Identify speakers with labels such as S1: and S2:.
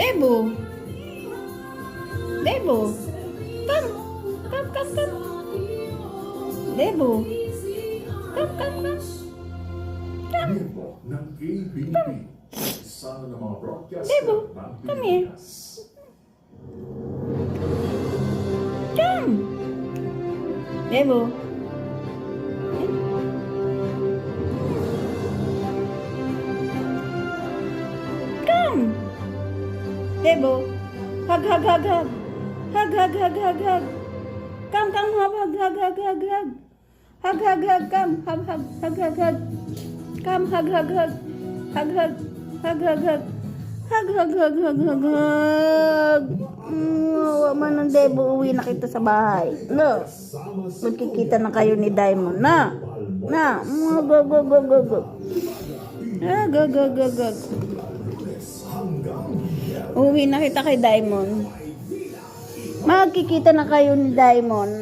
S1: Debo. Debo. Come. Come, come, come. Debo. Come, come, come. Come.
S2: Miyembro ng ABP. Isa ng mga broadcaster
S1: Debo,
S2: ng
S1: come here.
S2: Pilipinas.
S1: Come. Debo. Come. Debo. Hug, hug, hug, hug. Hug, hug, hug, hug, hug. Come, come, hug, hug, hug, hug, hug, hug. Hug, hug, hug, come. Hug, hug, hug, hug, hug. Come, hug, hug, hug. Hug, hug. Hug, hug, hug. Hug, hug, hug, hug, hug, hug. Awa man ng Debo, uwi na kita sa bahay. No. Magkikita na kayo ni Diamond. Na. Na. Go, go, go, go, go. Ah, go, go, go, go. Uwi na kita kay Diamond. Magkikita na kayo ni Diamond.